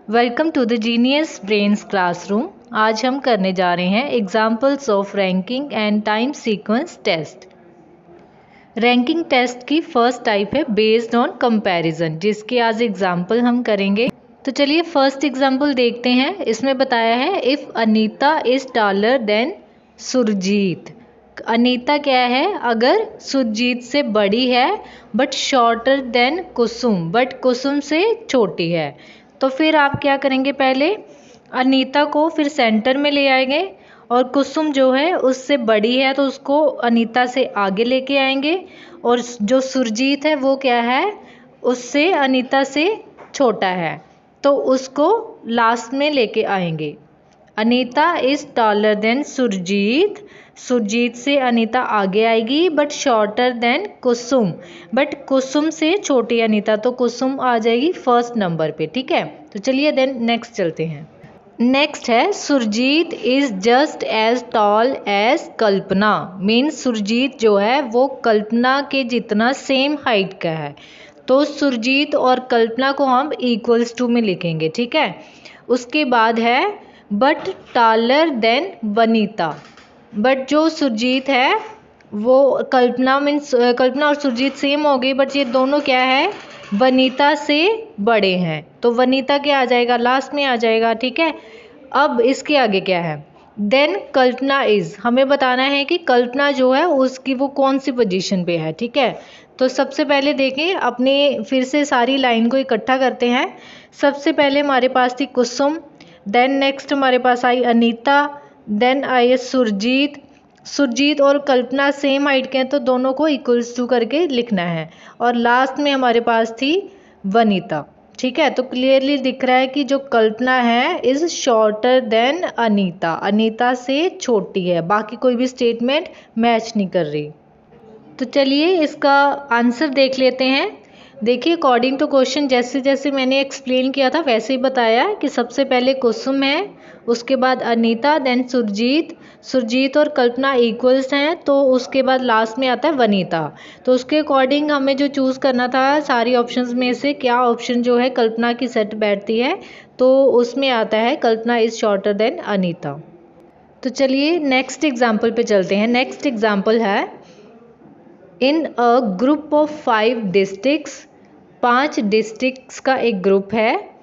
Welcome to the genius brains classroom. आज हम करने जा रहे हैं examples of ranking and time sequence test. Ranking test की फर्स्ट टाइप है बेस्ड ऑन कंपैरिजन, जिसके आज एग्जाम्पल हम करेंगे। तो चलिए फर्स्ट एग्जाम्पल देखते हैं। इसमें बताया है if Anita is taller than Surjit. Anita क्या है? अगर सुरजीत से बड़ी है, but shorter than Kusum, but Kusum से छोटी है। तो फिर आप क्या करेंगे? पहले अनीता को फिर सेंटर में ले आएंगे और कुसुम जो है उससे बड़ी है तो उसको अनीता से आगे लेके आएंगे, और जो सुरजीत है वो क्या है? उससे अनीता से छोटा है तो उसको लास्ट में लेके आएंगे। Anita is taller than Surjit. Surjit से अनीता आगे आएगी, but shorter than Kusum, but Kusum से छोटी अनीता, तो कुसुम आ जाएगी फर्स्ट नंबर पे। ठीक है, तो चलिए देन नेक्स्ट चलते हैं। नेक्स्ट है Surjit is just as tall as Kalpana. Means Surjit जो है वो कल्पना के जितना सेम हाइट का है, तो सुरजीत और कल्पना को हम इक्वल्स टू में लिखेंगे। ठीक है, उसके बाद है but taller than Vanita. But जो सुरजीत है वो कल्पना मीन्स कल्पना और सुरजीत सेम हो गई, बट ये दोनों क्या है? वनीता से बड़े हैं, तो वनीता क्या आ जाएगा? लास्ट में आ जाएगा। ठीक है, अब इसके आगे क्या है? देन कल्पना इज़, हमें बताना है कि कल्पना जो है उसकी वो कौन सी पोजीशन पे है। ठीक है, तो सबसे पहले देखें, अपने फिर से सारी लाइन को इकट्ठा करते हैं। सबसे पहले हमारे पास थी कुसुम, देन नेक्स्ट हमारे पास आई अनीता, देन आई सुरजीत। सुरजीत और कल्पना सेम हाइट के हैं तो दोनों को इक्वल्स टू करके लिखना है, और लास्ट में हमारे पास थी वनीता। ठीक है, तो क्लियरली दिख रहा है कि जो कल्पना है is shorter than Anita, Anita से छोटी है, बाकी कोई भी स्टेटमेंट मैच नहीं कर रही। तो चलिए इसका आंसर देख लेते हैं। देखिए अकॉर्डिंग टू क्वेश्चन जैसे जैसे मैंने एक्सप्लेन किया था वैसे ही बताया कि सबसे पहले कुसुम है, उसके बाद अनीता, देन सुरजीत। सुरजीत और कल्पना इक्वल्स हैं, तो उसके बाद लास्ट में आता है वनीता। तो उसके अकॉर्डिंग हमें जो चूज़ करना था सारी ऑप्शंस में से क्या ऑप्शन जो है कल्पना की सेट बैठती है, तो उसमें आता है कल्पना इज़ शॉर्टर देन अनीता। तो चलिए नेक्स्ट एग्जाम्पल पे चलते हैं। नेक्स्ट एग्जाम्पल है in a group of 5 districts. 5 districts का एक ग्रुप है,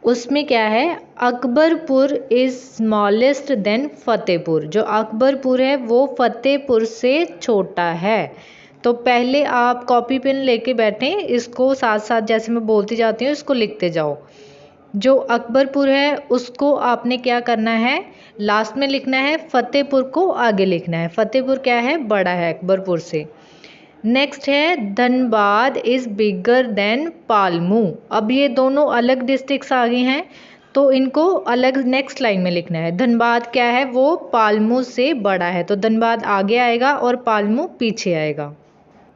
उसमें क्या है? Akbarpur is smallest than Fatehpur. जो अकबरपुर है वो फतेहपुर से छोटा है। तो पहले आप कॉपी पेन लेके बैठें, इसको साथ साथ जैसे मैं बोलती जाती हूँ इसको लिखते जाओ। जो अकबरपुर है उसको आपने क्या करना है? लास्ट में लिखना है, फतेहपुर को आगे लिखना है। फतेहपुर क्या है? बड़ा है अकबरपुर से। नेक्स्ट है Dhanbad is bigger than Palamu. अब ये दोनों अलग डिस्ट्रिक्ट्स आ गए हैं तो इनको अलग नेक्स्ट लाइन में लिखना है। धनबाद क्या है? वो पालमू से बड़ा है, तो धनबाद आगे आएगा और पालमू पीछे आएगा।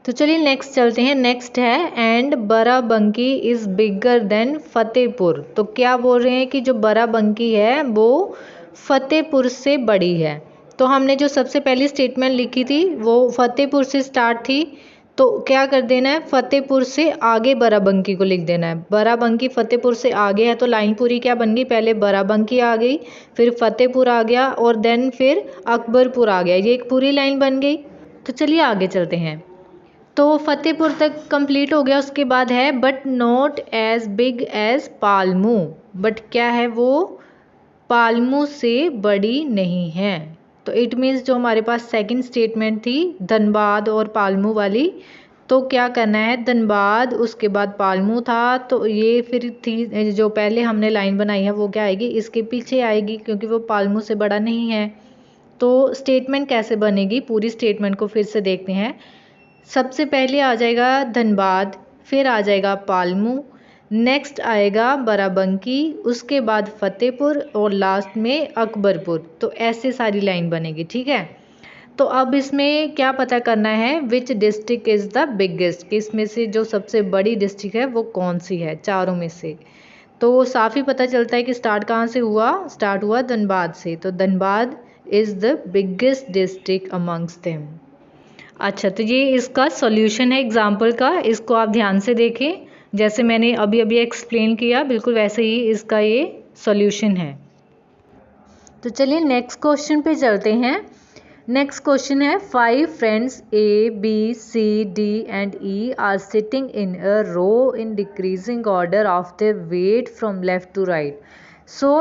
तो चलिए नेक्स्ट चलते हैं। नेक्स्ट है and Barabanki is bigger than Fatehpur. तो क्या बोल रहे हैं कि जो बाराबंकी है वो फतेहपुर से बड़ी है। तो हमने जो सबसे पहली स्टेटमेंट लिखी थी वो फतेहपुर से स्टार्ट थी, तो क्या कर देना है? फतेहपुर से आगे बाराबंकी को लिख देना है। बाराबंकी फतेहपुर से आगे है तो लाइन पूरी क्या बन गई? पहले बाराबंकी आ गई, फिर फतेहपुर आ गया, और देन फिर अकबरपुर आ गया। ये एक पूरी लाइन बन गई। तो चलिए आगे चलते हैं। तो फतेहपुर तक कंप्लीट हो गया। उसके बाद है but not as big as Palamu. But क्या है? वो पालमू से बड़ी नहीं है। तो इट मीन्स जो हमारे पास सेकंड स्टेटमेंट थी धनबाद और पालमू वाली, तो क्या करना है? धनबाद उसके बाद पालमू था, तो ये फिर थी जो पहले हमने लाइन बनाई है वो क्या आएगी? इसके पीछे आएगी, क्योंकि वो पालमू से बड़ा नहीं है। तो स्टेटमेंट कैसे बनेगी? पूरी स्टेटमेंट को फिर से देखते हैं। सबसे पहले आ जाएगा धनबाद, फिर आ जाएगा पालमू, नेक्स्ट आएगा बाराबंकी, उसके बाद फतेहपुर और लास्ट में अकबरपुर। तो ऐसे सारी लाइन बनेगी। ठीक है, तो अब इसमें क्या पता करना है? Which district is the biggest, कि इसमें से जो सबसे बड़ी डिस्ट्रिक्ट है वो कौन सी है चारों में से। तो साफ ही पता चलता है कि स्टार्ट कहाँ से हुआ? स्टार्ट हुआ धनबाद से, तो Dhanbad is the biggest district amongst them. अच्छा, तो ये इसका सॉल्यूशन है एग्जाम्पल का, इसको आप ध्यान से देखें। जैसे मैंने अभी अभी एक्सप्लेन किया बिल्कुल वैसे ही इसका ये सॉल्यूशन है। तो चलिए नेक्स्ट क्वेश्चन पे चलते हैं। नेक्स्ट क्वेश्चन है 5 friends A, B, C, D and E are sitting in a row in decreasing order of their weight from left to right. So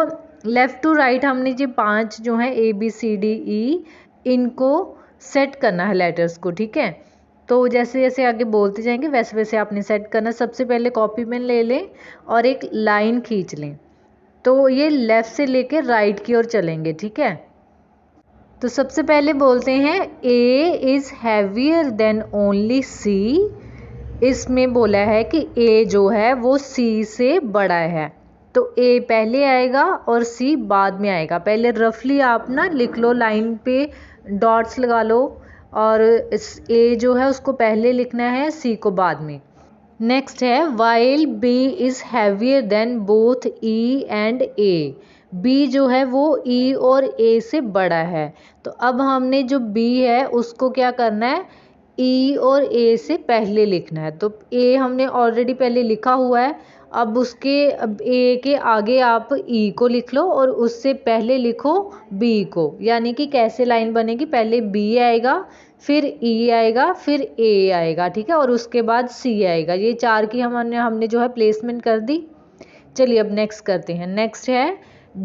left to right हमने जी 5 जो है A, B, C, D, E इनको set करना है letters को, ठीक है। तो जैसे जैसे आगे बोलते जाएंगे वैसे वैसे आपने सेट करना। सबसे पहले कॉपी पेन ले लें और एक लाइन खींच लें। तो ये लेफ़्ट से लेके राइट की ओर चलेंगे, ठीक है। तो सबसे पहले बोलते हैं A is heavier than only C। इसमें बोला है कि A जो है वो C से बड़ा है, तो A पहले आएगा और C बाद में आएगा। पहले रफली आप ना लिख लो, लाइन पे डॉट्स लगा लो और इस A जो है उसको पहले लिखना है, C को बाद में। नेक्स्ट है while B is heavier than both E and A। B जो है वो E और A से बड़ा है, तो अब हमने जो B है उसको क्या करना है, E और A से पहले लिखना है। तो A हमने ऑलरेडी पहले लिखा हुआ है, अब A के आगे आप E को लिख लो और उससे पहले लिखो B को। यानी कि कैसे लाइन बनेगी, पहले B आएगा, फिर E आएगा, फिर A आएगा, ठीक है, और उसके बाद C आएगा। ये 4 की हमने जो है प्लेसमेंट कर दी। चलिए अब नेक्स्ट करते हैं। नेक्स्ट है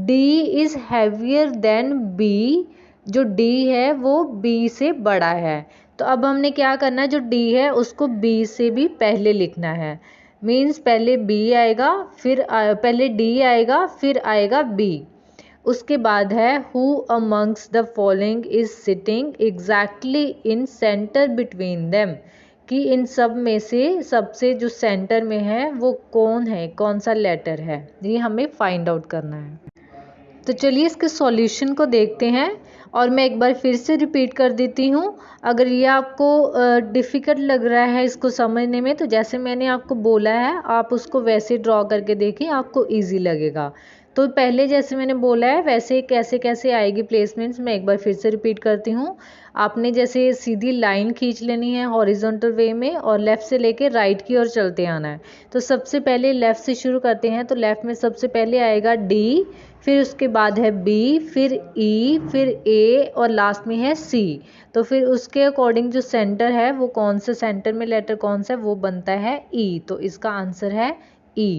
D is heavier than B। जो D है वो B से बड़ा है, तो अब हमने क्या करना है, जो D है उसको B से भी पहले लिखना है। मीन्स पहले B आएगा, फिर पहले D आएगा, फिर आएगा B। उसके बाद है who amongst the following is sitting exactly in centre between them, कि इन सब में से सबसे जो सेंटर में है वो कौन है, कौन सा लेटर है, ये हमें फाइंड आउट करना है। तो चलिए इसके सॉल्यूशन को देखते हैं और मैं एक बार फिर से रिपीट कर देती हूँ। अगर ये आपको डिफ़िकल्ट लग रहा है इसको समझने में, तो जैसे मैंने आपको बोला है आप उसको वैसे ड्रॉ करके देखिए, आपको इजी लगेगा। तो पहले जैसे मैंने बोला है वैसे कैसे कैसे आएगी प्लेसमेंट्स, मैं एक बार फिर से रिपीट करती हूँ। आपने जैसे सीधी लाइन खींच लेनी है हॉरिजॉन्टल वे में और लेफ़्ट से लेके राइट की ओर चलते आना है। तो सबसे पहले लेफ़्ट से शुरू करते हैं, तो लेफ़्ट में सबसे पहले आएगा D, फिर उसके बाद है B, फिर E, फिर A और लास्ट में है C। तो फिर उसके अकॉर्डिंग जो सेंटर है वो कौन सा, सेंटर में लेटर कौन सा है, वो बनता है E। तो इसका आंसर है E।